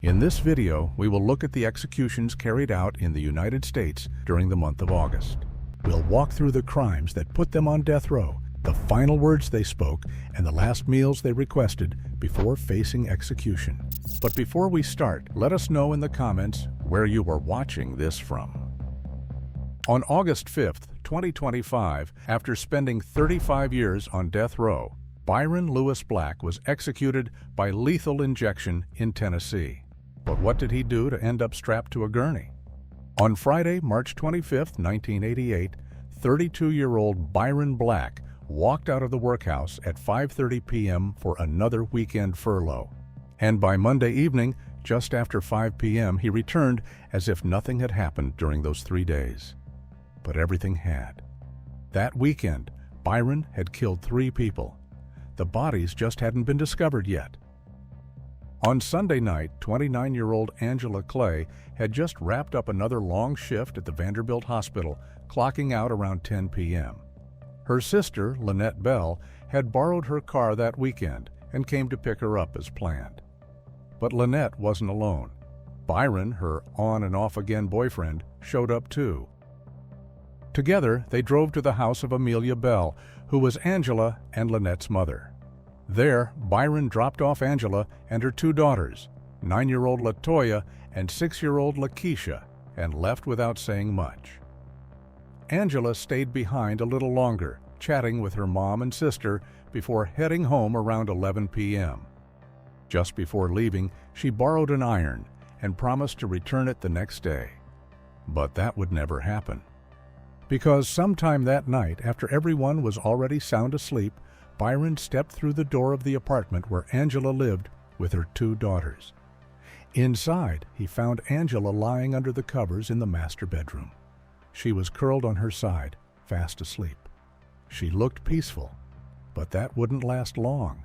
In this video, we will look at the executions carried out in the United States during the month of August. We'll walk through the crimes that put them on death row, the final words they spoke, and the last meals they requested before facing execution. But before we start, let us know in the comments where you are watching this from. On August 5th, 2025, after spending 35 years on death row, Byron Lewis Black was executed by lethal injection in Tennessee. But what did he do to end up strapped to a gurney? On Friday, March 25, 1988, 32-year-old Byron Black walked out of the workhouse at 5:30 p.m. for another weekend furlough. And by Monday evening, just after 5 p.m., he returned as if nothing had happened during those 3 days. But everything had. That weekend, Byron had killed 3 people. The bodies just hadn't been discovered yet. On Sunday night, 29-year-old Angela Clay had just wrapped up another long shift at the Vanderbilt Hospital, clocking out around 10 p.m. Her sister, Lynette Bell, had borrowed her car that weekend and came to pick her up as planned. But Lynette wasn't alone. Byron, her on-and-off-again boyfriend, showed up too. Together, they drove to the house of Amelia Bell, who was Angela and Lynette's mother. There, Byron dropped off Angela and her 2 daughters, 9-year-old LaToya and 6-year-old Lakeisha, and left without saying much. Angela stayed behind a little longer, chatting with her mom and sister before heading home around 11 p.m. Just before leaving, she borrowed an iron and promised to return it the next day. But that would never happen. Because sometime that night, after everyone was already sound asleep, Byron stepped through the door of the apartment where Angela lived with her 2 daughters. Inside, he found Angela lying under the covers in the master bedroom. She was curled on her side, fast asleep. She looked peaceful, but that wouldn't last long.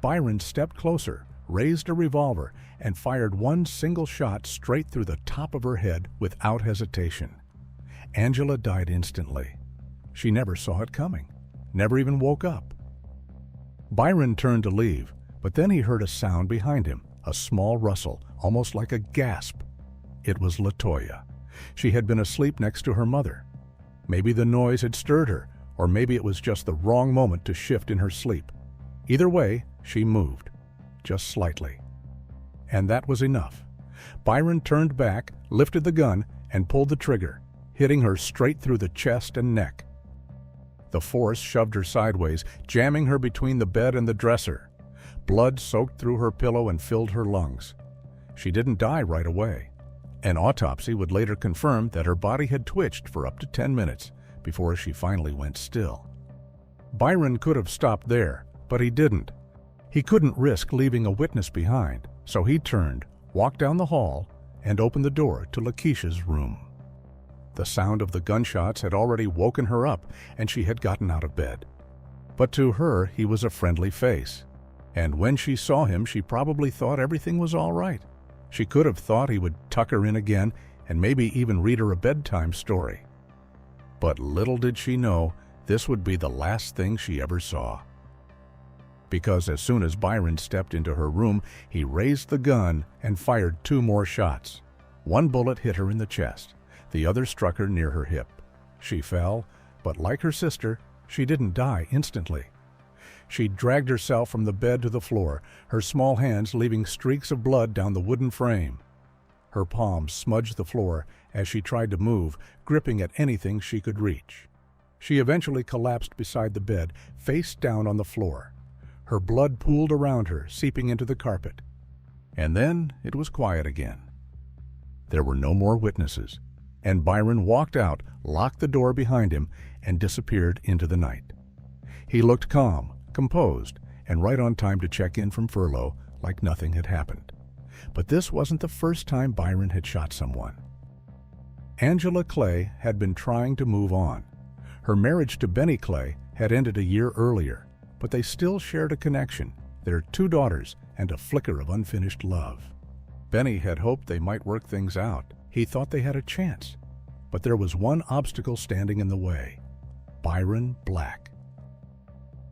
Byron stepped closer, raised a revolver, and fired one single shot straight through the top of her head without hesitation. Angela died instantly. She never saw it coming, never even woke up. Byron turned to leave, but then he heard a sound behind him, a small rustle, almost like a gasp. It was LaToya. She had been asleep next to her mother. Maybe the noise had stirred her, or maybe it was just the wrong moment to shift in her sleep. Either way, she moved, just slightly. And that was enough. Byron turned back, lifted the gun, and pulled the trigger, hitting her straight through the chest and neck. The force shoved her sideways, jamming her between the bed and the dresser. Blood soaked through her pillow and filled her lungs. She didn't die right away. An autopsy would later confirm that her body had twitched for up to 10 minutes before she finally went still. Byron could have stopped there, but he didn't. He couldn't risk leaving a witness behind, so he turned, walked down the hall, and opened the door to Lakeisha's room. The sound of the gunshots had already woken her up, and she had gotten out of bed. But to her, he was a friendly face. And when she saw him, she probably thought everything was all right. She could have thought he would tuck her in again and maybe even read her a bedtime story. But little did she know this would be the last thing she ever saw. Because as soon as Byron stepped into her room, he raised the gun and fired 2 more shots. One bullet hit her in the chest. The other struck her near her hip. She fell, but like her sister, she didn't die instantly. She dragged herself from the bed to the floor, her small hands leaving streaks of blood down the wooden frame. Her palms smudged the floor as she tried to move, gripping at anything she could reach. She eventually collapsed beside the bed, face down on the floor. Her blood pooled around her, seeping into the carpet. And then it was quiet again. There were no more witnesses, and Byron walked out, locked the door behind him, and disappeared into the night. He looked calm, composed, and right on time to check in from furlough like nothing had happened. But this wasn't the first time Byron had shot someone. Angela Clay had been trying to move on. Her marriage to Benny Clay had ended a year earlier, but they still shared a connection, their 2 daughters, and a flicker of unfinished love. Benny had hoped they might work things out. He thought they had a chance. But there was one obstacle standing in the way: Byron Black.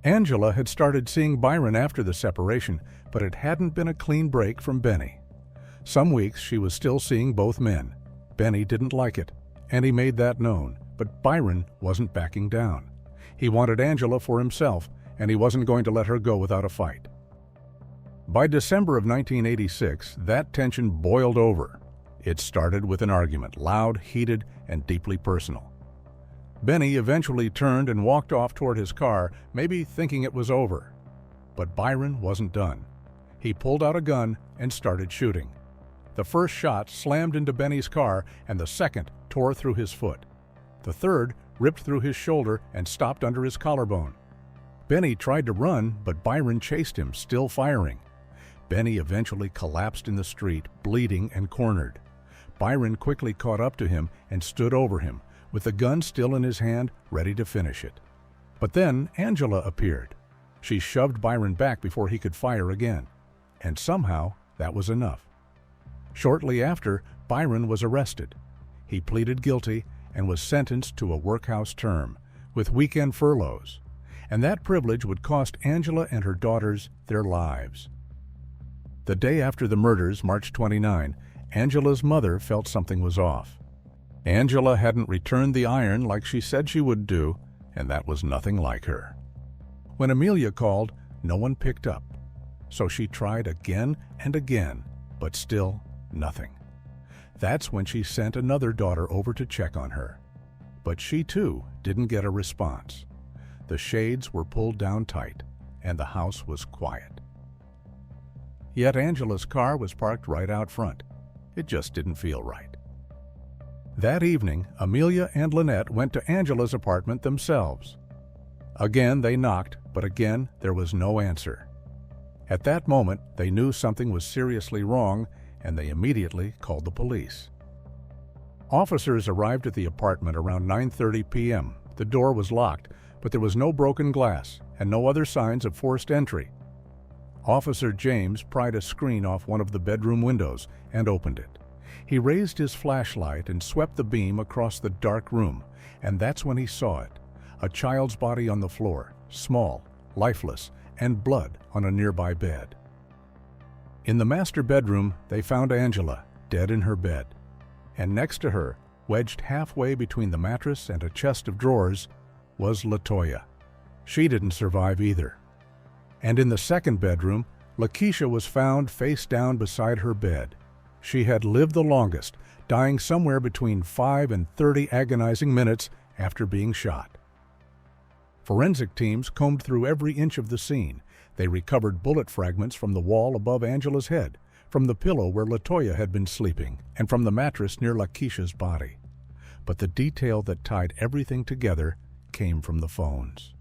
Angela had started seeing Byron after the separation, but it hadn't been a clean break from Benny. Some weeks she was still seeing both men. Benny didn't like it, and he made that known, but Byron wasn't backing down. He wanted Angela for himself, and he wasn't going to let her go without a fight. By December of 1986, that tension boiled over. It started with an argument, loud, heated, and deeply personal. Benny eventually turned and walked off toward his car, maybe thinking it was over. But Byron wasn't done. He pulled out a gun and started shooting. The first shot slammed into Benny's car, and the second tore through his foot. The third ripped through his shoulder and stopped under his collarbone. Benny tried to run, but Byron chased him, still firing. Benny eventually collapsed in the street, bleeding and cornered. Byron quickly caught up to him and stood over him, with the gun still in his hand, ready to finish it. But then Angela appeared. She shoved Byron back before he could fire again. And somehow, that was enough. Shortly after, Byron was arrested. He pleaded guilty and was sentenced to a workhouse term, with weekend furloughs. And that privilege would cost Angela and her daughters their lives. The day after the murders, March 29, Angela's mother felt something was off. Angela hadn't returned the iron like she said she would do, and that was nothing like her. When Amelia called, no one picked up. So she tried again and again, but still nothing. That's when she sent another daughter over to check on her. But she too didn't get a response. The shades were pulled down tight, and the house was quiet. Yet Angela's car was parked right out front. It just didn't feel right. That evening, Amelia and Lynette went to Angela's apartment themselves. Again they knocked, but again there was no answer. At that moment, they knew something was seriously wrong, and they immediately called the police. Officers arrived at the apartment around 9:30 p.m. The door was locked, but there was no broken glass and no other signs of forced entry. Officer James pried a screen off one of the bedroom windows and opened it. He raised his flashlight and swept the beam across the dark room, and that's when he saw it. A child's body on the floor, small, lifeless, and blood on a nearby bed. In the master bedroom, they found Angela, dead in her bed. And next to her, wedged halfway between the mattress and a chest of drawers, was LaToya. She didn't survive either. And in the second bedroom, Lakeisha was found face down beside her bed. She had lived the longest, dying somewhere between 5 and 30 agonizing minutes after being shot. Forensic teams combed through every inch of the scene. They recovered bullet fragments from the wall above Angela's head, from the pillow where LaToya had been sleeping, and from the mattress near Lakeisha's body. But the detail that tied everything together came from the phones.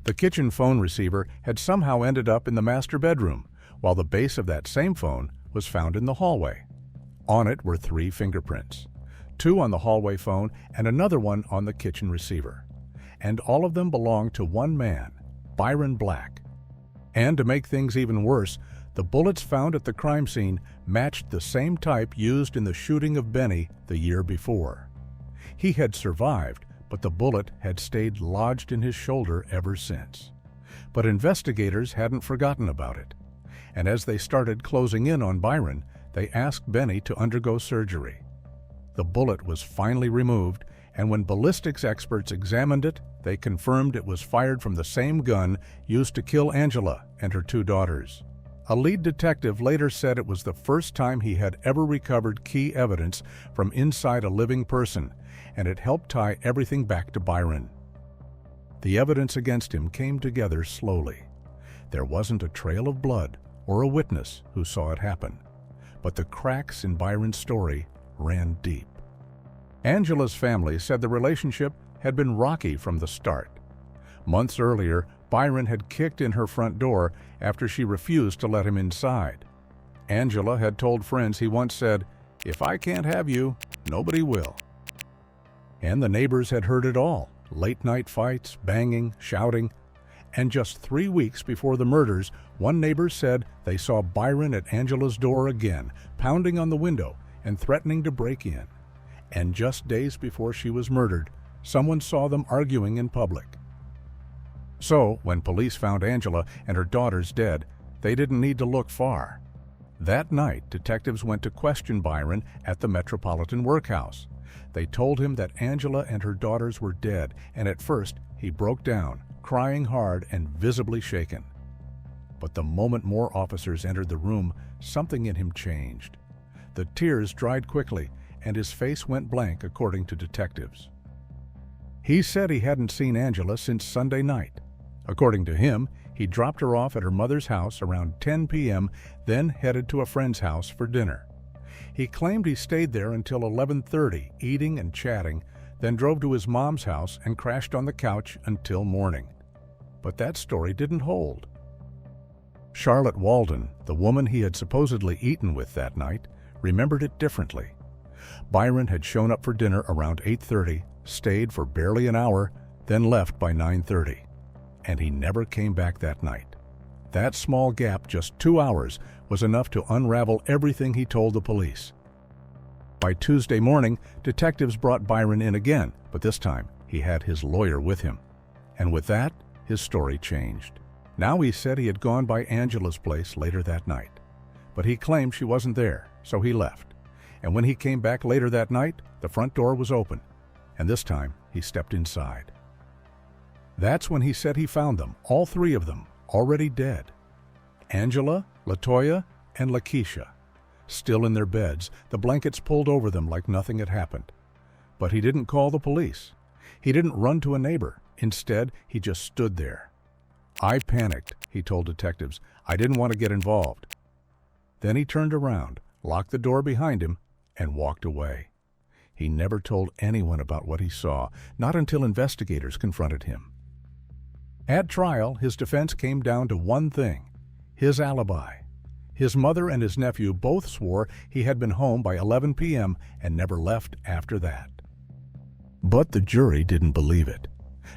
The kitchen phone receiver had somehow ended up in the master bedroom, while the base of that same phone was found in the hallway. On it were 3 fingerprints, 2 on the hallway phone and another one on the kitchen receiver. And all of them belonged to one man, Byron Black. And to make things even worse, the bullets found at the crime scene matched the same type used in the shooting of Benny the year before. He had survived, but the bullet had stayed lodged in his shoulder ever since. But investigators hadn't forgotten about it. And as they started closing in on Byron, they asked Benny to undergo surgery. The bullet was finally removed, and when ballistics experts examined it, they confirmed it was fired from the same gun used to kill Angela and her 2 daughters. A lead detective later said it was the first time he had ever recovered key evidence from inside a living person, and it helped tie everything back to Byron. The evidence against him came together slowly. There wasn't a trail of blood or a witness who saw it happen, but the cracks in Byron's story ran deep. Angela's family said the relationship had been rocky from the start. Months earlier, Byron had kicked in her front door after she refused to let him inside. Angela had told friends he once said, "If I can't have you, nobody will." And the neighbors had heard it all, late-night fights, banging, shouting. And just 3 weeks before the murders, one neighbor said they saw Byron at Angela's door again, pounding on the window and threatening to break in. And just days before she was murdered, someone saw them arguing in public. So, when police found Angela and her daughters dead, they didn't need to look far. That night, detectives went to question Byron at the Metropolitan Workhouse. They told him that Angela and her daughters were dead, and at first he broke down, crying hard and visibly shaken. But the moment more officers entered the room, something in him changed. The tears dried quickly, and his face went blank, according to detectives. He said he hadn't seen Angela since Sunday night. According to him, he dropped her off at her mother's house around 10 p.m., then headed to a friend's house for dinner. He claimed he stayed there until 11:30, eating and chatting, then drove to his mom's house and crashed on the couch until morning. But that story didn't hold. Charlotte Walden, the woman he had supposedly eaten with that night, remembered it differently. Byron had shown up for dinner around 8:30, stayed for barely an hour, then left by 9:30. And he never came back that night. That small gap, just 2 hours, was enough to unravel everything he told the police. By Tuesday morning, detectives brought Byron in again, but this time he had his lawyer with him. And with that, his story changed. Now he said he had gone by Angela's place later that night. But he claimed she wasn't there, so he left. And when he came back later that night, the front door was open. And this time, he stepped inside. That's when he said he found them, all three of them, already dead. Angela, LaToya, and Lakeisha, still in their beds, the blankets pulled over them like nothing had happened. But he didn't call the police. He didn't run to a neighbor. Instead, he just stood there. "I panicked," he told detectives. "I didn't want to get involved." Then he turned around, locked the door behind him, and walked away. He never told anyone about what he saw, not until investigators confronted him. At trial, his defense came down to one thing: his alibi. His mother and his nephew both swore he had been home by 11 p.m. and never left after that. But the jury didn't believe it,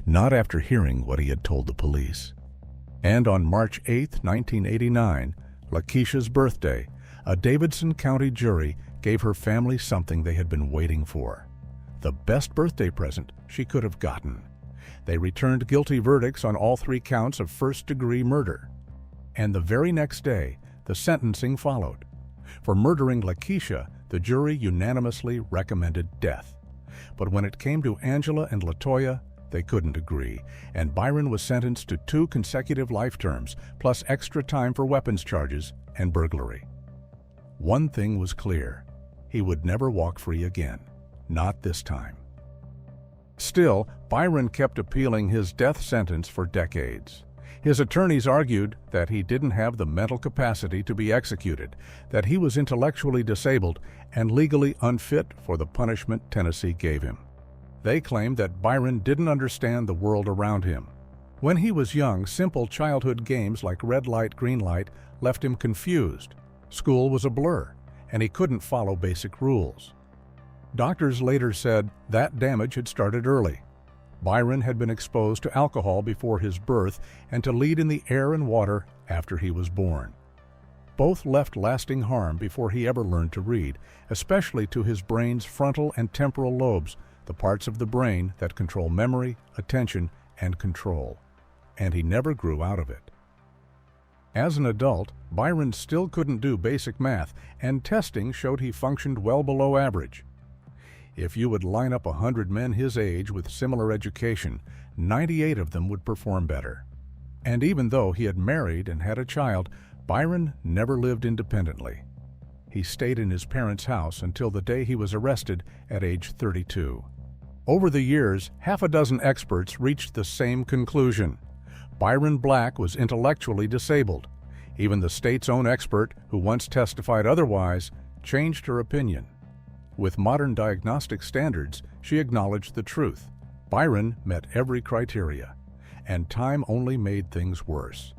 not after hearing what he had told the police. And on March 8, 1989, Lakeisha's birthday, a Davidson County jury gave her family something they had been waiting for. The best birthday present she could have gotten. They returned guilty verdicts on all 3 counts of first-degree murder. And the very next day, the sentencing followed. For murdering Lakeisha, the jury unanimously recommended death. But when it came to Angela and LaToya, they couldn't agree, and Byron was sentenced to 2 consecutive life terms, plus extra time for weapons charges and burglary. One thing was clear: he would never walk free again. Not this time. Still, Byron kept appealing his death sentence for decades. His attorneys argued that he didn't have the mental capacity to be executed, that he was intellectually disabled and legally unfit for the punishment Tennessee gave him. They claimed that Byron didn't understand the world around him. When he was young, simple childhood games like red light, green light left him confused. School was a blur, and he couldn't follow basic rules. Doctors later said that damage had started early. Byron had been exposed to alcohol before his birth and to lead in the air and water after he was born. Both left lasting harm before he ever learned to read, especially to his brain's frontal and temporal lobes, the parts of the brain that control memory, attention, and control. And he never grew out of it. As an adult, Byron still couldn't do basic math, and testing showed he functioned well below average. If you would line up 100 men his age with similar education, 98 of them would perform better. And even though he had married and had a child, Byron never lived independently. He stayed in his parents' house until the day he was arrested at age 32. Over the years, half a dozen experts reached the same conclusion: Byron Black was intellectually disabled. Even the state's own expert, who once testified otherwise, changed her opinion. With modern diagnostic standards, she acknowledged the truth. Byron met every criteria, and time only made things worse.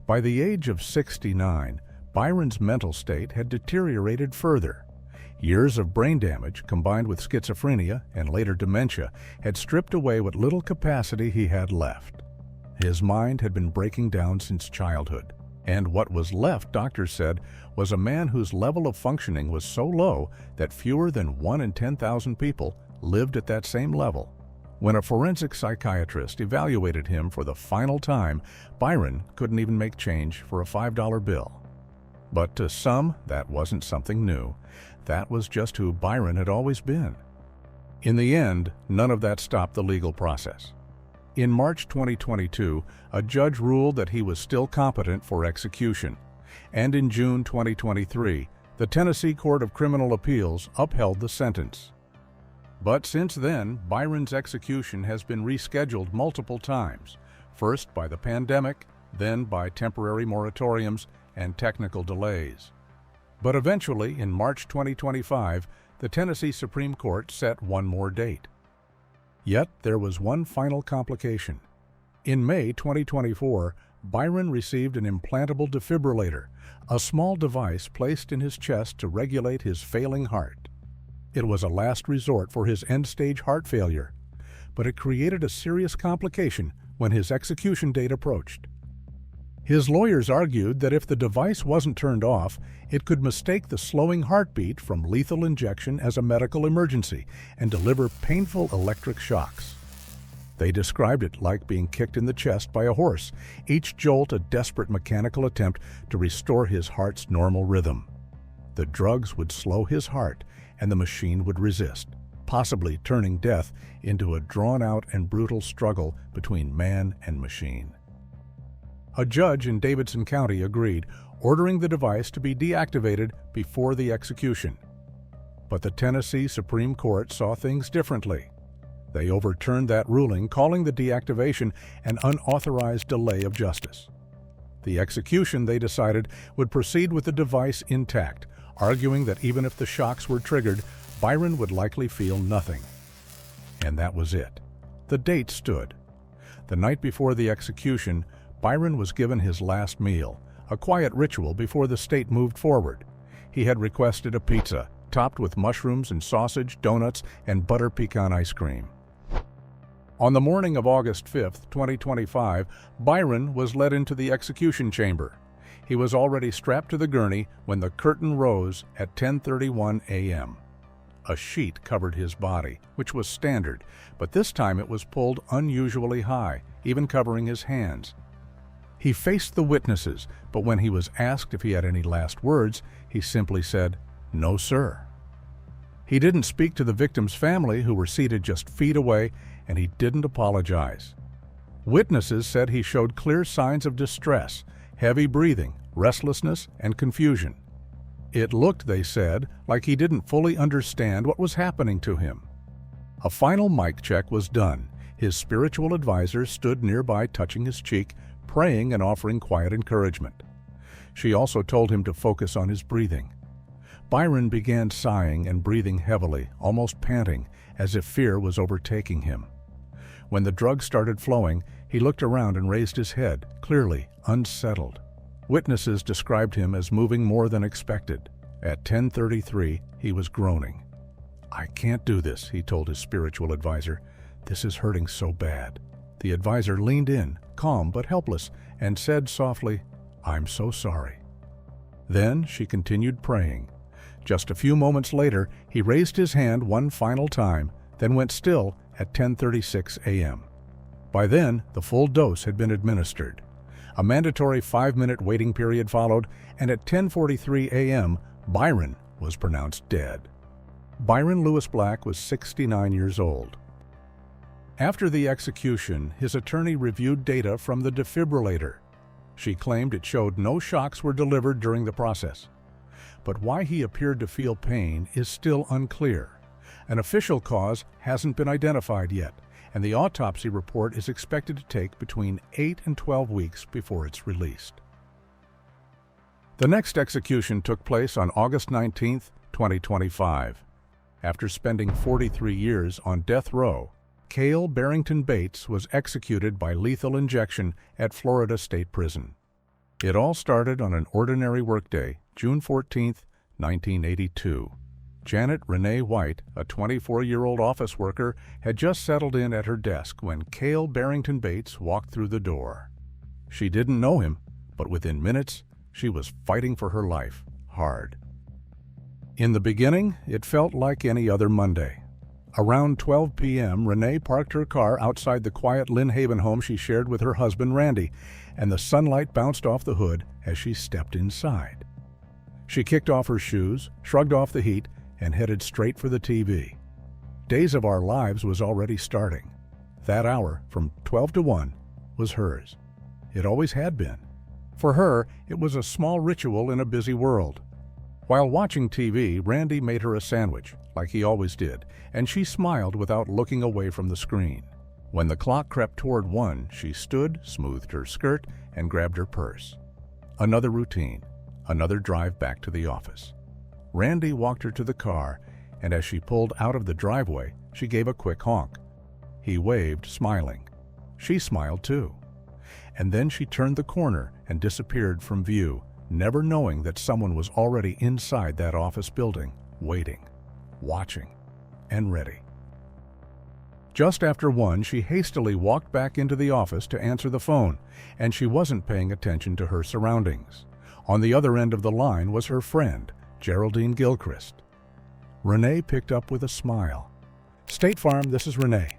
By the age of 69, Byron's mental state had deteriorated further. Years of brain damage, combined with schizophrenia and later dementia, had stripped away what little capacity he had left. His mind had been breaking down since childhood, and what was left, doctors said, was a man whose level of functioning was so low that fewer than 1 in 10,000 people lived at that same level. When a forensic psychiatrist evaluated him for the final time, Byron couldn't even make change for a $5 bill. But to some, that wasn't something new. That was just who Byron had always been. In the end, none of that stopped the legal process. In March 2022, a judge ruled that he was still competent for execution, and in June 2023, the Tennessee Court of Criminal Appeals upheld the sentence. But since then, Byron's execution has been rescheduled multiple times, first by the pandemic, then by temporary moratoriums and technical delays. But eventually, in March 2025, the Tennessee Supreme Court set one more date. Yet there was one final complication. In May 2024, Byron received an implantable defibrillator, a small device placed in his chest to regulate his failing heart. It was a last resort for his end-stage heart failure, but it created a serious complication when his execution date approached. His lawyers argued that if the device wasn't turned off, it could mistake the slowing heartbeat from lethal injection as a medical emergency and deliver painful electric shocks. They described it like being kicked in the chest by a horse, each jolt a desperate mechanical attempt to restore his heart's normal rhythm. The drugs would slow his heart, and the machine would resist, possibly turning death into a drawn-out and brutal struggle between man and machine. A judge in Davidson County agreed, ordering the device to be deactivated before the execution. But the Tennessee Supreme Court saw things differently. They overturned that ruling, calling the deactivation an unauthorized delay of justice. The execution, they decided, would proceed with the device intact, arguing that even if the shocks were triggered, Byron would likely feel nothing. And that was it. The date stood. The night before the execution, Byron was given his last meal, a quiet ritual before the state moved forward. He had requested a pizza, topped with mushrooms and sausage, donuts, and butter pecan ice cream. On the morning of August 5, 2025, Byron was led into the execution chamber. He was already strapped to the gurney when the curtain rose at 10:31 a.m. A sheet covered his body, which was standard, but this time it was pulled unusually high, even covering his hands. He faced the witnesses, but when he was asked if he had any last words, he simply said, "No, sir." He didn't speak to the victim's family, who were seated just feet away, and he didn't apologize. Witnesses said he showed clear signs of distress, heavy breathing, restlessness, and confusion. It looked, they said, like he didn't fully understand what was happening to him. A final mic check was done. His spiritual advisor stood nearby, touching his cheek, praying and offering quiet encouragement. She also told him to focus on his breathing. Byron began sighing and breathing heavily, almost panting, as if fear was overtaking him. When the drugs started flowing, he looked around and raised his head, clearly unsettled. Witnesses described him as moving more than expected. At 10:33, he was groaning. "I can't do this," he told his spiritual advisor. "This is hurting so bad." The advisor leaned in, calm but helpless, and said softly, "I'm so sorry." Then she continued praying. Just a few moments later, he raised his hand one final time, then went still at 10:36 a.m. By then, the full dose had been administered. A mandatory 5-minute waiting period followed, and at 10:43 a.m., Byron was pronounced dead. Byron Lewis Black was 69 years old. After the execution, his attorney reviewed data from the defibrillator. She claimed it showed no shocks were delivered during the process. But why he appeared to feel pain is still unclear. An official cause hasn't been identified yet, and the autopsy report is expected to take between 8 and 12 weeks before it's released. The next execution took place on August 19, 2025. After spending 43 years on death row, Kayle Barrington Bates was executed by lethal injection at Florida State Prison. It all started on an ordinary workday, June 14, 1982. Janet Renee White, a 24-year-old office worker, had just settled in at her desk when Kayle Barrington Bates walked through the door. She didn't know him, but within minutes, she was fighting for her life, hard. In the beginning, it felt like any other Monday. Around 12 p.m., Renee parked her car outside the quiet Lynn Haven home she shared with her husband, Randy, and the sunlight bounced off the hood as she stepped inside. She kicked off her shoes, shrugged off the heat, and headed straight for the TV. Days of Our Lives was already starting. That hour, from 12 to 1, was hers. It always had been. For her, it was a small ritual in a busy world. While watching TV, Randy made her a sandwich, like he always did, and she smiled without looking away from the screen. When the clock crept toward 1, she stood, smoothed her skirt, and grabbed her purse. Another routine, another drive back to the office. Randy walked her to the car, and as she pulled out of the driveway, she gave a quick honk. He waved, smiling. She smiled too. And then she turned the corner and disappeared from view, never knowing that someone was already inside that office building, waiting, watching, and ready. Just after 1, she hastily walked back into the office to answer the phone, and she wasn't paying attention to her surroundings. On the other end of the line was her friend, Geraldine Gilchrist. Renee picked up with a smile. "State Farm, this is Renee."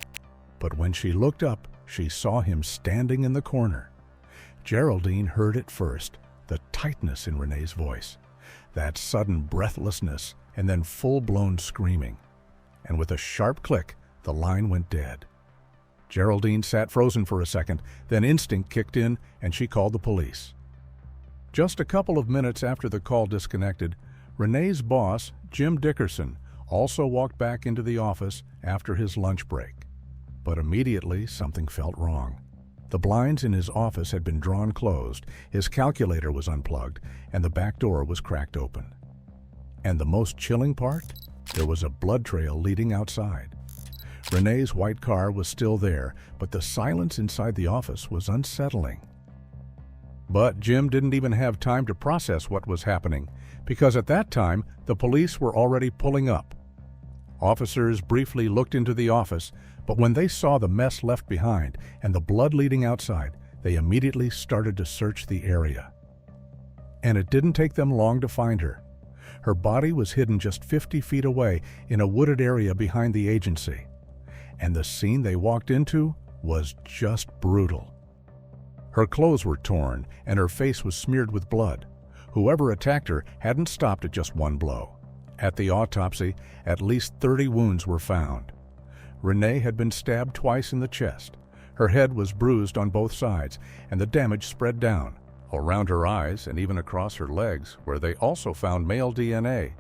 But when she looked up, she saw him standing in the corner. Geraldine heard it first, the tightness in Renee's voice, that sudden breathlessness, and then full-blown screaming. And with a sharp click, the line went dead. Geraldine sat frozen for a second, then instinct kicked in and she called the police. Just a couple of minutes after the call disconnected, Renee's boss, Jim Dickerson, also walked back into the office after his lunch break. But immediately something felt wrong. The blinds in his office had been drawn closed, his calculator was unplugged, and the back door was cracked open. And the most chilling part? There was a blood trail leading outside. Renee's white car was still there, but the silence inside the office was unsettling. But Jim didn't even have time to process what was happening, because at that time, the police were already pulling up. Officers briefly looked into the office, but when they saw the mess left behind and the blood leading outside, they immediately started to search the area. And it didn't take them long to find her. Her body was hidden just 50 feet away in a wooded area behind the agency. And the scene they walked into was just brutal. Her clothes were torn and her face was smeared with blood. Whoever attacked her hadn't stopped at just one blow. At the autopsy, at least 30 wounds were found. Renee had been stabbed twice in the chest. Her head was bruised on both sides, and the damage spread down, around her eyes and even across her legs, where they also found male DNA.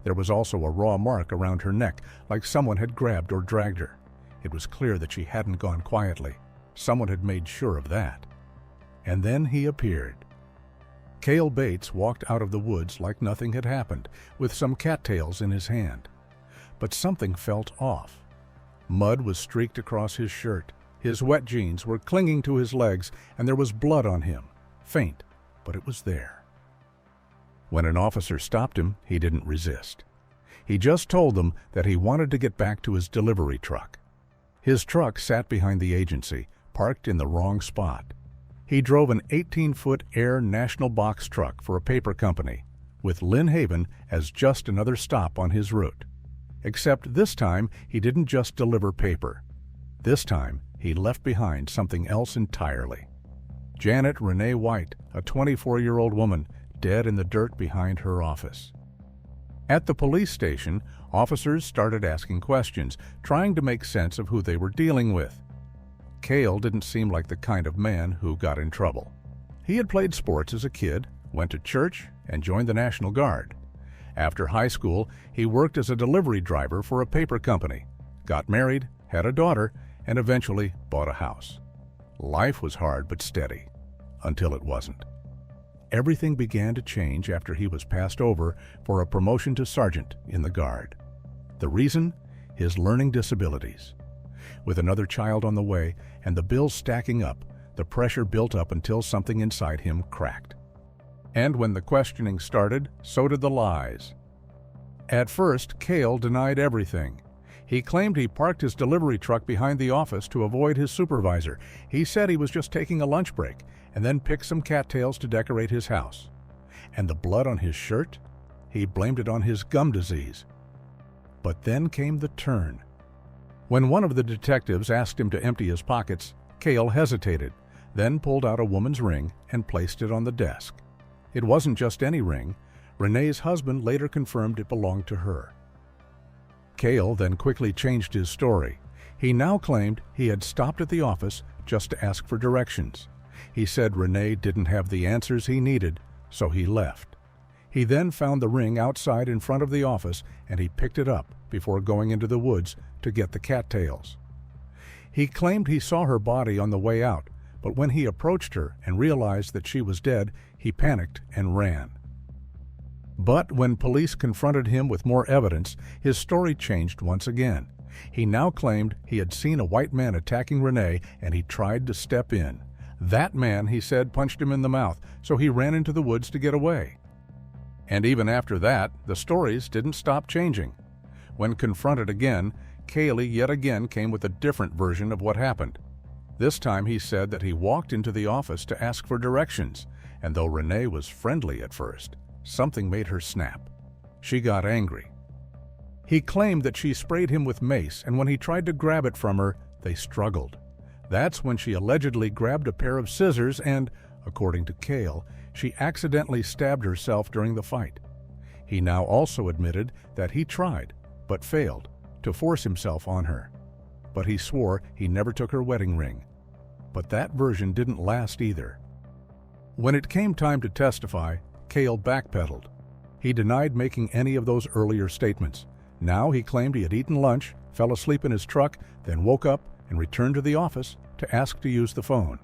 There was also a raw mark around her neck, like someone had grabbed or dragged her. It was clear that she hadn't gone quietly. Someone had made sure of that. And then he appeared. Kayle Bates walked out of the woods like nothing had happened, with some cattails in his hand. But something felt off. Mud was streaked across his shirt. His wet jeans were clinging to his legs, and there was blood on him. Faint, but it was there. When an officer stopped him, he didn't resist. He just told them that he wanted to get back to his delivery truck. His truck sat behind the agency, parked in the wrong spot. He drove an 18-foot Air National box truck for a paper company, with Lynn Haven as just another stop on his route. Except this time, he didn't just deliver paper. This time, he left behind something else entirely. Janet Renee White, a 24-year-old woman, dead in the dirt behind her office. At the police station, officers started asking questions, trying to make sense of who they were dealing with. Kayle didn't seem like the kind of man who got in trouble. He had played sports as a kid, went to church, and joined the National Guard. After high school, he worked as a delivery driver for a paper company, got married, had a daughter, and eventually bought a house. Life was hard but steady, until it wasn't. Everything began to change after he was passed over for a promotion to sergeant in the Guard. The reason? His learning disabilities. With another child on the way and the bills stacking up, the pressure built up until something inside him cracked. And when the questioning started, so did the lies. At first, Kayle denied everything. He claimed he parked his delivery truck behind the office to avoid his supervisor. He said he was just taking a lunch break and then picked some cattails to decorate his house. And the blood on his shirt? He blamed it on his gum disease. But then came the turn. When one of the detectives asked him to empty his pockets, Kayle hesitated, then pulled out a woman's ring and placed it on the desk. It wasn't just any ring, Renee's husband later confirmed it belonged to her. Kayle then quickly changed his story. He now claimed he had stopped at the office just to ask for directions. He said Renee didn't have the answers he needed, so he left. He then found the ring outside in front of the office and he picked it up before going into the woods to get the cattails. He claimed he saw her body on the way out, but when he approached her and realized that she was dead, he panicked and ran. But when police confronted him with more evidence, his story changed once again. He now claimed he had seen a white man attacking Renee and he tried to step in. That man, he said, punched him in the mouth, so he ran into the woods to get away. And even after that, the stories didn't stop changing. When confronted again, Kayle yet again came with a different version of what happened. This time he said that he walked into the office to ask for directions, and though Renee was friendly at first, something made her snap. She got angry. He claimed that she sprayed him with mace, and when he tried to grab it from her, they struggled. That's when she allegedly grabbed a pair of scissors and, according to Kayle, she accidentally stabbed herself during the fight. He now also admitted that he tried, but failed, to force himself on her. But he swore he never took her wedding ring. But that version didn't last either. When it came time to testify, Kayle backpedaled. He denied making any of those earlier statements. Now he claimed he had eaten lunch, fell asleep in his truck, then woke up and returned to the office to ask to use the phone.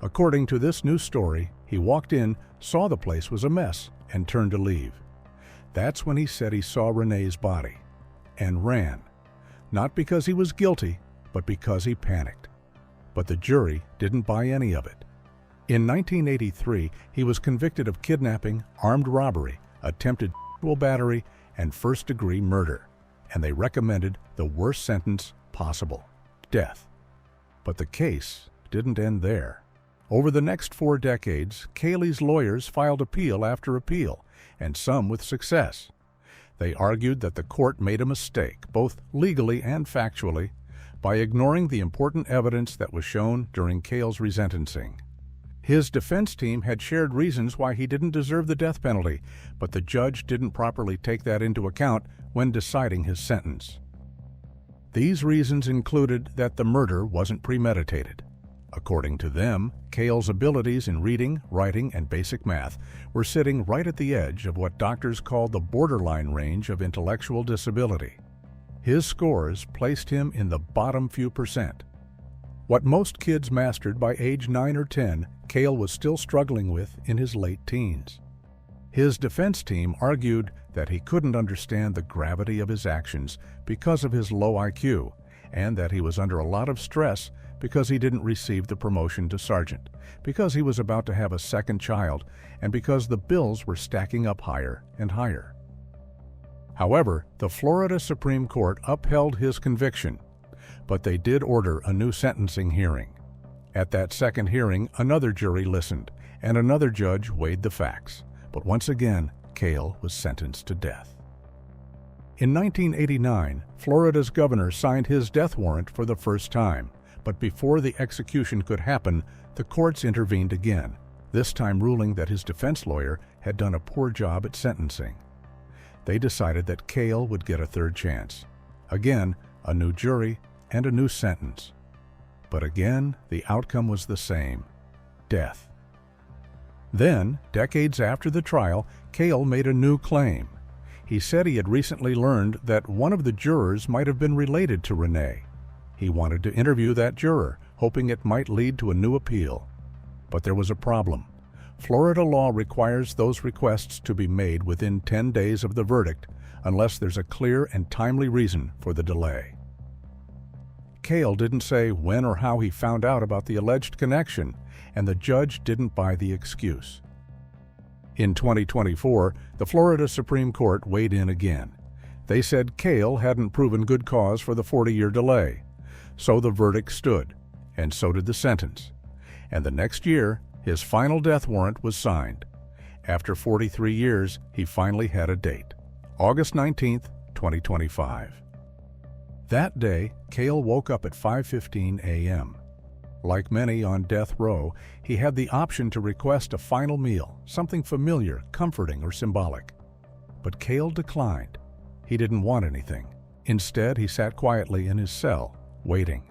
According to this new story, he walked in, saw the place was a mess, and turned to leave. That's when he said he saw Renee's body and ran, not because he was guilty, but because he panicked. But the jury didn't buy any of it. In 1983, he was convicted of kidnapping, armed robbery, attempted sexual battery, and first-degree murder, and they recommended the worst sentence possible, death. But the case didn't end there. Over the next 4 decades, Kayle's lawyers filed appeal after appeal, and some with success. They argued that the court made a mistake, both legally and factually, by ignoring the important evidence that was shown during Kayle's resentencing. His defense team had shared reasons why he didn't deserve the death penalty, but the judge didn't properly take that into account when deciding his sentence. These reasons included that the murder wasn't premeditated. According to them, Kayle's abilities in reading, writing, and basic math were sitting right at the edge of what doctors call the borderline range of intellectual disability. His scores placed him in the bottom few percent. What most kids mastered by age 9 or 10, Kayle was still struggling with in his late teens. His defense team argued that he couldn't understand the gravity of his actions because of his low IQ, and that he was under a lot of stress because he didn't receive the promotion to sergeant, because he was about to have a second child, and because the bills were stacking up higher and higher. However, the Florida Supreme Court upheld his conviction, but they did order a new sentencing hearing. At that second hearing, another jury listened, and another judge weighed the facts. But once again, Kayle was sentenced to death. In 1989, Florida's governor signed his death warrant for the first time, but before the execution could happen, the courts intervened again, this time ruling that his defense lawyer had done a poor job at sentencing. They decided that Kayle would get a third chance. Again, a new jury and a new sentence. But again, the outcome was the same: death. Then, decades after the trial, Kayle made a new claim. He said he had recently learned that one of the jurors might have been related to Renee. He wanted to interview that juror, hoping it might lead to a new appeal. But there was a problem. Florida law requires those requests to be made within 10 days of the verdict, unless there's a clear and timely reason for the delay. Kayle didn't say when or how he found out about the alleged connection, and the judge didn't buy the excuse. In 2024, the Florida Supreme Court weighed in again. They said Kayle hadn't proven good cause for the 40-year delay. So the verdict stood, and so did the sentence. And the next year, his final death warrant was signed. After 43 years, he finally had a date: August 19, 2025. That day, Kayle woke up at 5:15 a.m. Like many on death row, he had the option to request a final meal, something familiar, comforting, or symbolic. But Kayle declined. He didn't want anything. Instead, he sat quietly in his cell, waiting.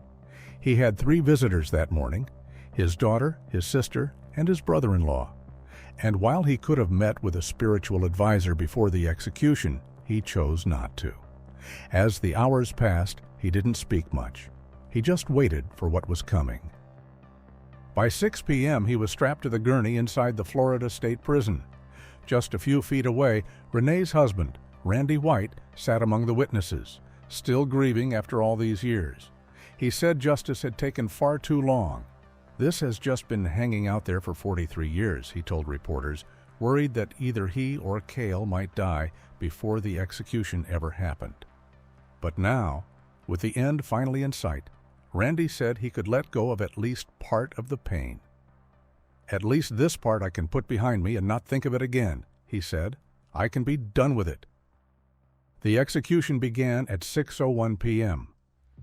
He had 3 visitors that morning: his daughter, his sister, and his brother-in-law. And while he could have met with a spiritual advisor before the execution, he chose not to. As the hours passed, he didn't speak much. He just waited for what was coming. By 6 p.m., he was strapped to the gurney inside the Florida State Prison. Just a few feet away, Renee's husband, Randy White, sat among the witnesses, still grieving after all these years. He said justice had taken far too long. "This has just been hanging out there for 43 years, he told reporters, worried that either he or Kayle might die before the execution ever happened. But now, with the end finally in sight, Randy said he could let go of at least part of the pain. "At least this part I can put behind me and not think of it again," he said. "I can be done with it." The execution began at 6:01 p.m.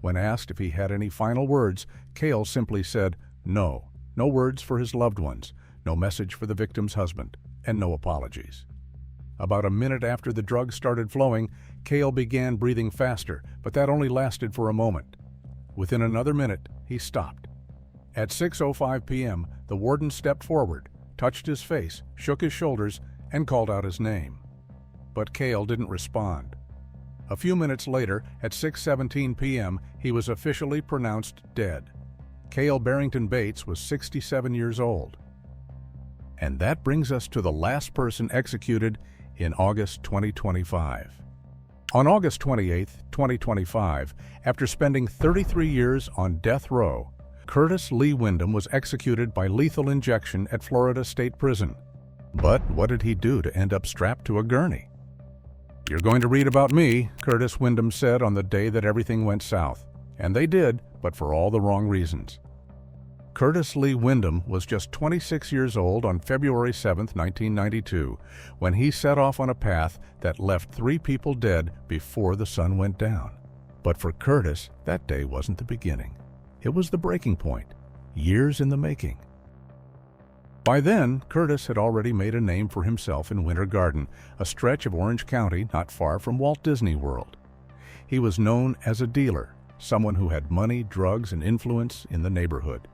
When asked if he had any final words, Kayle simply said no. No words for his loved ones, no message for the victim's husband, and no apologies. About a minute after the drugs started flowing, Kayle began breathing faster, but that only lasted for a moment. Within another minute, he stopped. At 6:05 p.m., the warden stepped forward, touched his face, shook his shoulders, and called out his name. But Kayle didn't respond. A few minutes later, at 6:17 p.m., he was officially pronounced dead. Kayle Barrington Bates was 67 years old. And that brings us to the last person executed in August 2025. On August 28, 2025, after spending 33 years on death row, Curtis Lee Windom was executed by lethal injection at Florida State Prison. But what did he do to end up strapped to a gurney? "You're going to read about me," Curtis Windom said on the day that everything went south. And they did, but for all the wrong reasons. Curtis Lee Windom was just 26 years old on February 7, 1992, when he set off on a path that left 3 people dead before the sun went down. But for Curtis, that day wasn't the beginning. It was the breaking point, years in the making. By then, Curtis had already made a name for himself in Winter Garden, a stretch of Orange County not far from Walt Disney World. He was known as a dealer, someone who had money, drugs, and influence in the neighborhood.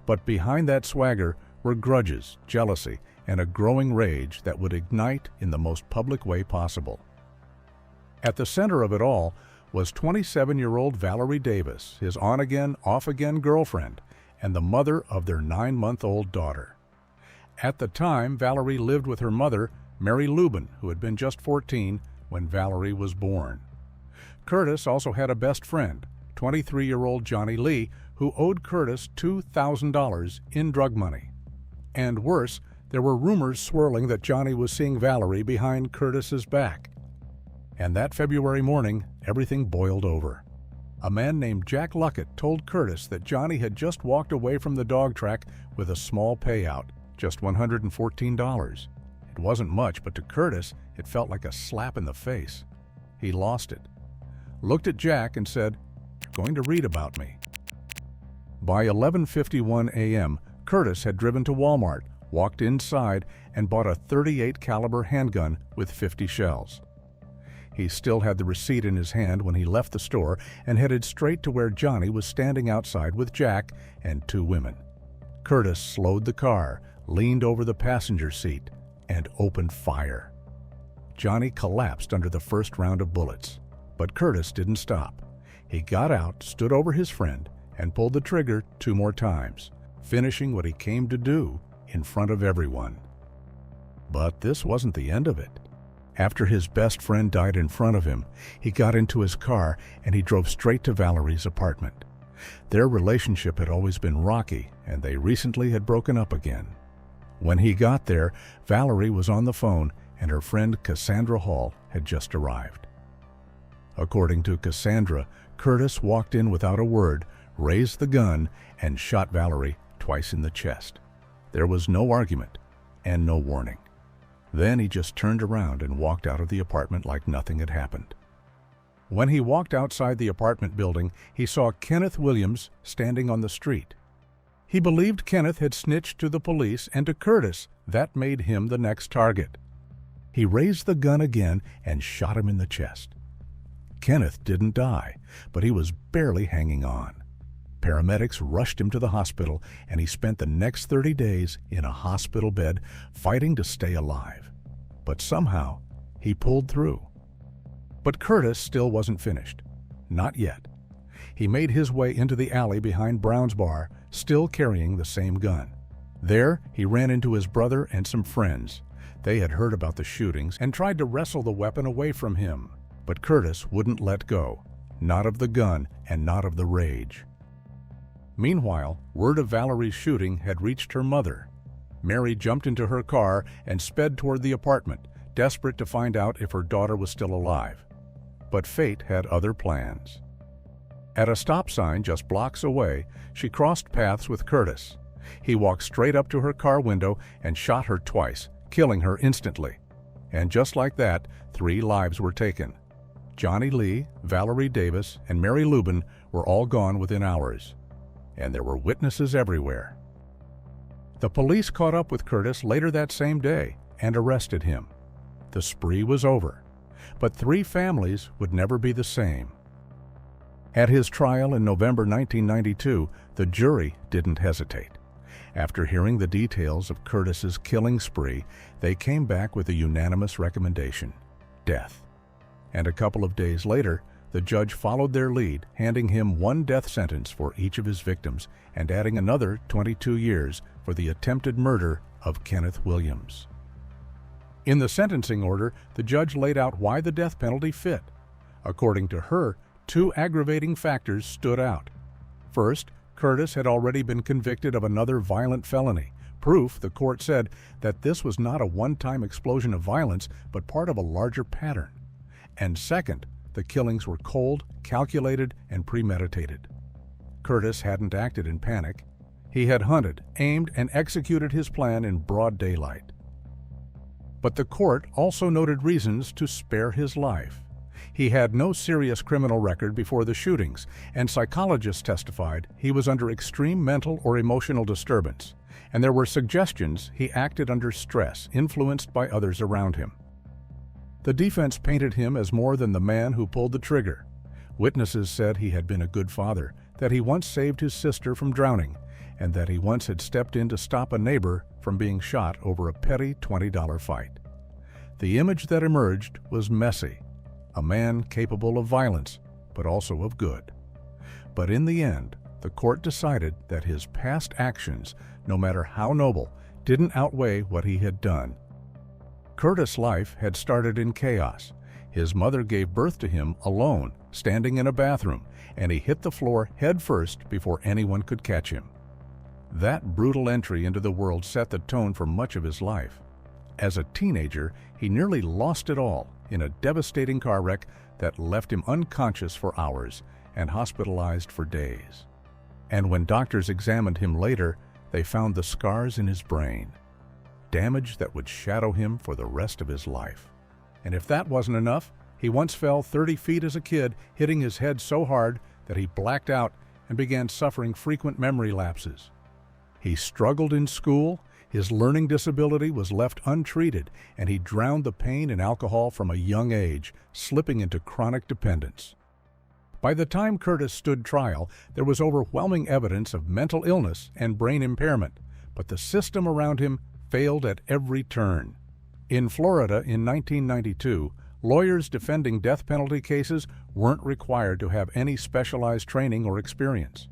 But behind that swagger were grudges, jealousy, and a growing rage that would ignite in the most public way possible. At the center of it all was 27-year-old Valerie Davis, his on-again, off-again girlfriend, and the mother of their 9-month-old daughter. At the time, Valerie lived with her mother, Mary Lubin, who had been just 14 when Valerie was born. Curtis also had a best friend, 23-year-old Johnny Lee, who owed Curtis $2,000 in drug money. And worse, there were rumors swirling that Johnny was seeing Valerie behind Curtis's back. And that February morning, everything boiled over. A man named Jack Luckett told Curtis that Johnny had just walked away from the dog track with a small payout, just $114. It wasn't much, but to Curtis, it felt like a slap in the face. He lost it, looked at Jack and said, "You're going to read about me." By 11:51 a.m., Curtis had driven to Walmart, walked inside, and bought a .38 caliber handgun with 50 shells. He still had the receipt in his hand when he left the store and headed straight to where Johnny was standing outside with Jack and 2 women. Curtis slowed the car, leaned over the passenger seat, and opened fire. Johnny collapsed under the first round of bullets, but Curtis didn't stop. He got out, stood over his friend, and pulled the trigger 2 more times, finishing what he came to do in front of everyone. But this wasn't the end of it. After his best friend died in front of him, he got into his car and he drove straight to Valerie's apartment. Their relationship had always been rocky, and they recently had broken up again. When he got there, Valerie was on the phone and her friend Cassandra Hall had just arrived. According to Cassandra, Curtis walked in without a word, raised the gun, and shot Valerie twice in the chest. There was no argument and no warning. Then he just turned around and walked out of the apartment like nothing had happened. When he walked outside the apartment building, he saw Kenneth Williams standing on the street. He believed Kenneth had snitched to the police, and to Curtis, that made him the next target. He raised the gun again and shot him in the chest. Kenneth didn't die, but he was barely hanging on. Paramedics rushed him to the hospital, and he spent the next 30 days in a hospital bed fighting to stay alive. But somehow, he pulled through. But Curtis still wasn't finished. Not yet. He made his way into the alley behind Brown's bar, still carrying the same gun. There, he ran into his brother and some friends. They had heard about the shootings and tried to wrestle the weapon away from him. But Curtis wouldn't let go, not of the gun and not of the rage. Meanwhile, word of Valerie's shooting had reached her mother. Mary jumped into her car and sped toward the apartment, desperate to find out if her daughter was still alive. But fate had other plans. At a stop sign just blocks away, she crossed paths with Curtis. He walked straight up to her car window and shot her twice, killing her instantly. And just like that, 3 lives were taken. Johnny Lee, Valerie Davis, and Mary Lubin were all gone within hours. And there were witnesses everywhere. The police caught up with Curtis later that same day and arrested him. The spree was over, but 3 families would never be the same. At his trial in November 1992, the jury didn't hesitate. After hearing the details of Curtis's killing spree, they came back with a unanimous recommendation: death. And a couple of days later, the judge followed their lead, handing him 1 death sentence for each of his victims and adding another 22 years for the attempted murder of Kenneth Williams. In the sentencing order, the judge laid out why the death penalty fit. According to her, 2 aggravating factors stood out. First, Curtis had already been convicted of another violent felony, proof, the court said, that this was not a one-time explosion of violence, but part of a larger pattern. And second, the killings were cold, calculated, and premeditated. Curtis hadn't acted in panic. He had hunted, aimed, and executed his plan in broad daylight. But the court also noted reasons to spare his life. He had no serious criminal record before the shootings, and psychologists testified he was under extreme mental or emotional disturbance, and there were suggestions he acted under stress, influenced by others around him. The defense painted him as more than the man who pulled the trigger. Witnesses said he had been a good father, that he once saved his sister from drowning, and that he once had stepped in to stop a neighbor from being shot over a petty $20 fight. The image that emerged was messy, a man capable of violence, but also of good. But in the end, the court decided that his past actions, no matter how noble, didn't outweigh what he had done. Curtis' life had started in chaos. His mother gave birth to him alone, standing in a bathroom, and he hit the floor head first before anyone could catch him. That brutal entry into the world set the tone for much of his life. As a teenager, he nearly lost it all in a devastating car wreck that left him unconscious for hours and hospitalized for days. And when doctors examined him later, they found the scars in his brain, damage that would shadow him for the rest of his life. And if that wasn't enough, he once fell 30 feet as a kid, hitting his head so hard that he blacked out and began suffering frequent memory lapses. He struggled in school, his learning disability was left untreated, and he drowned the pain in alcohol from a young age, slipping into chronic dependence. By the time Curtis stood trial, there was overwhelming evidence of mental illness and brain impairment, but the system around him failed at every turn. In Florida in 1992, lawyers defending death penalty cases weren't required to have any specialized training or experience.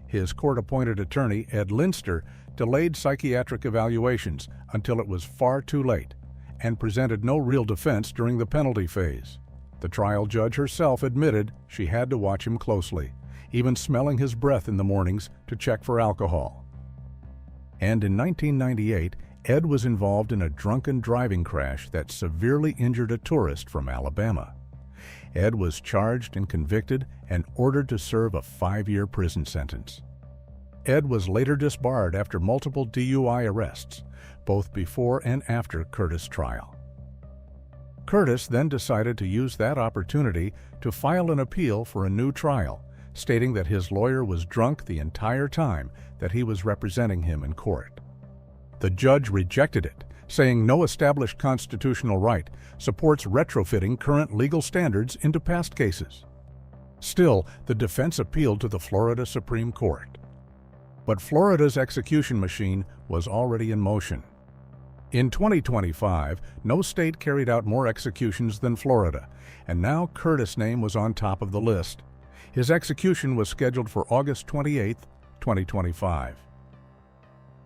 His court-appointed attorney, Ed Linster, delayed psychiatric evaluations until it was far too late and presented no real defense during the penalty phase. The trial judge herself admitted she had to watch him closely, even smelling his breath in the mornings to check for alcohol. And in 1998, Ed was involved in a drunken driving crash that severely injured a tourist from Alabama. Ed was charged and convicted and ordered to serve a 5-year prison sentence. Ed was later disbarred after multiple DUI arrests, both before and after Curtis' trial. Curtis then decided to use that opportunity to file an appeal for a new trial, stating that his lawyer was drunk the entire time that he was representing him in court. The judge rejected it, saying no established constitutional right supports retrofitting current legal standards into past cases. Still, the defense appealed to the Florida Supreme Court. But Florida's execution machine was already in motion. In 2025, no state carried out more executions than Florida, and now Curtis' name was on top of the list. His execution was scheduled for August 28, 2025.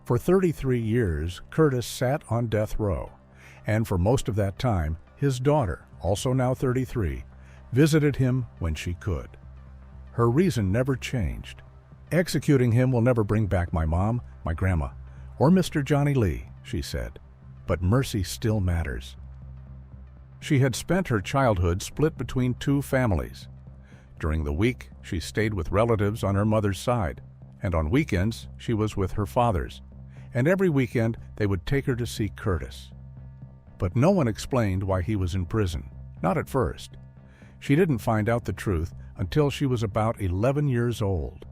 For 33 years, Curtis sat on death row, and for most of that time, his daughter, also now 33, visited him when she could. Her reason never changed. Executing him will never bring back my mom, my grandma, or Mr. Johnny Lee, she said, but mercy still matters. She had spent her childhood split between two families. During the week, she stayed with relatives on her mother's side, and on weekends, she was with her father's, and every weekend they would take her to see Curtis. But no one explained why he was in prison, not at first. She didn't find out the truth until she was about 11 years old.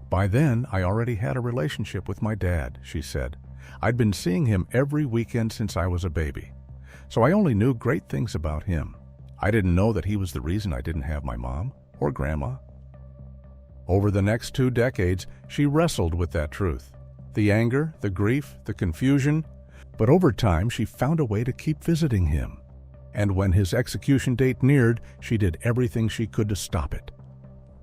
By then, I already had a relationship with my dad, she said. I'd been seeing him every weekend since I was a baby, so I only knew great things about him. I didn't know that he was the reason I didn't have my mom or grandma. Over the next 2 decades, she wrestled with that truth. The anger, the grief, the confusion, but over time she found a way to keep visiting him. And when his execution date neared, she did everything she could to stop it.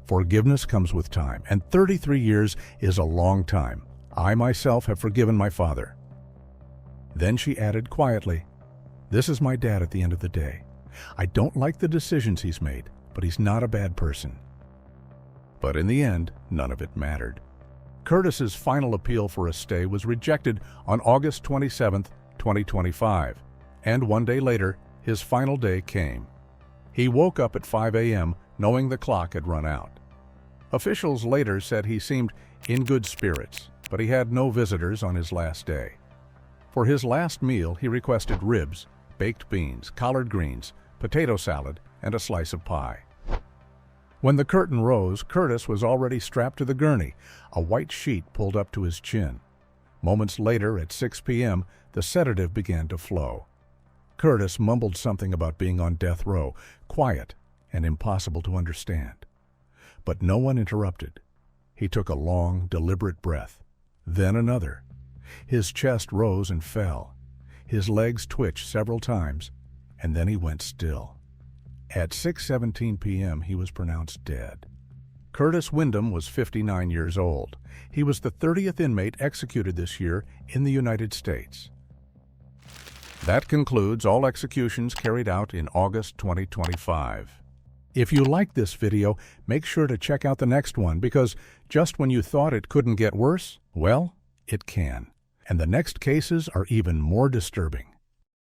Forgiveness comes with time, and 33 years is a long time. I myself have forgiven my father. Then she added quietly, "This is my dad at the end of the day. I don't like the decisions he's made, but he's not a bad person." But in the end, none of it mattered. Curtis's final appeal for a stay was rejected on August 27, 2025, and 1 day later, his final day came. He woke up at 5 a.m. knowing the clock had run out. Officials later said he seemed in good spirits, but he had no visitors on his last day. For his last meal, he requested ribs, baked beans, collard greens, potato salad, and a slice of pie. When the curtain rose, Curtis was already strapped to the gurney, a white sheet pulled up to his chin. Moments later, at 6 p.m., the sedative began to flow. Curtis mumbled something about being on death row, quiet and impossible to understand. But no one interrupted. He took a long, deliberate breath, then another. His chest rose and fell. His legs twitched several times, and then he went still. At 6:17 p.m., he was pronounced dead. Curtis Windom was 59 years old. He was the 30th inmate executed this year in the United States. That concludes all executions carried out in August 2025. If you liked this video, make sure to check out the next one, because just when you thought it couldn't get worse, well, it can. And the next cases are even more disturbing.